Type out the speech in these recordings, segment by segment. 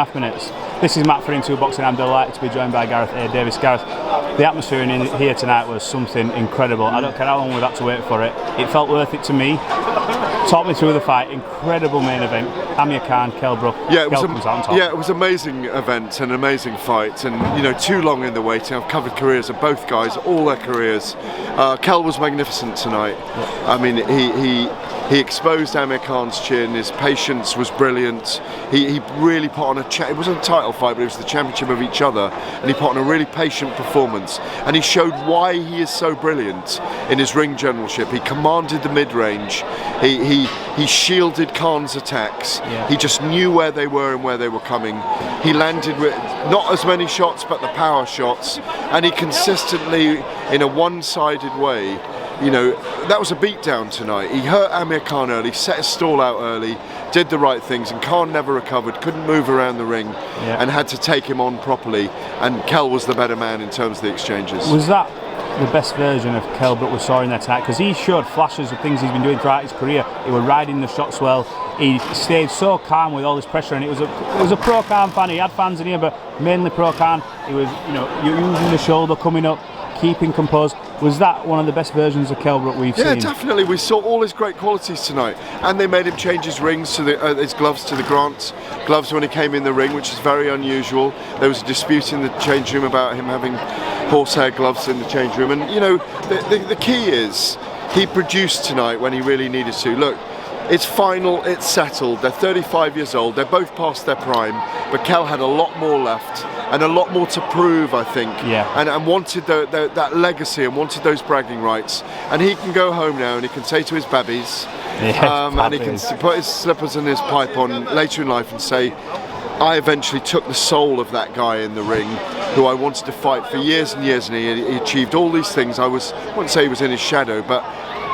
2.5 minutes. This is Matt for Into Boxing. I'm delighted to be joined by Gareth A Davies. Gareth, the atmosphere in here tonight was something incredible. I don't care how long we've had to wait for it. It felt worth it to me. Talk me through the fight. Incredible main event. Amir Khan, Kell Brook. Yeah, it was it was an amazing event, an amazing fight, and too long in the waiting. I've covered careers of both guys, all their careers. Kell was magnificent tonight. Yeah. I mean, he exposed Amir Khan's chin. His patience was brilliant. He really put on it wasn't a title fight, but it was the championship of each other, and he put on a really patient performance, and he showed why he is so brilliant in his ring generalship. He commanded the mid-range. He shielded Khan's attacks. Yeah. He just knew where they were and where they were coming. He landed with not as many shots, but the power shots, and he consistently, in a one-sided way, that was a beatdown tonight. He hurt Amir Khan early, set his stall out early, did the right things, and Khan never recovered, couldn't move around the ring, and had to take him on properly, and Kell was the better man in terms of the exchanges. Was that the best version of Kell Brook we saw in that tonight? Because he showed flashes of things he's been doing throughout his career. He was riding the shots well. He stayed so calm with all this pressure, and it was a pro Khan fan. He had fans in here, but mainly pro Khan. He was, using the shoulder, coming up, keeping composed. Was that one of the best versions of Kell Brook we've seen? Yeah, definitely. We saw all his great qualities tonight, and they made him change his rings to his gloves to the Grant gloves when he came in the ring, which is very unusual. There was a dispute in the change room about him having horsehair gloves in the change room, and the key is he produced tonight when he really needed to. Look, it's final, it's settled. They're 35 years old. They're both past their prime, but Kell had a lot more left and a lot more to prove, I think. Yeah. And wanted that legacy and wanted those bragging rights. And he can go home now and he can say to his babbies, and he can put his slippers and his pipe on later in life and say, I eventually took the soul of that guy in the ring who I wanted to fight for years and years, and he achieved all these things. I wouldn't say he was in his shadow, but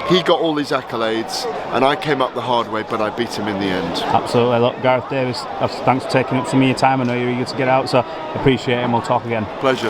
he got all these accolades, and I came up the hard way, but I beat him in the end. Absolutely. Look, Gareth Davies, thanks for taking up some of your time. I know you're eager to get out, so appreciate it, and we'll talk again. Pleasure.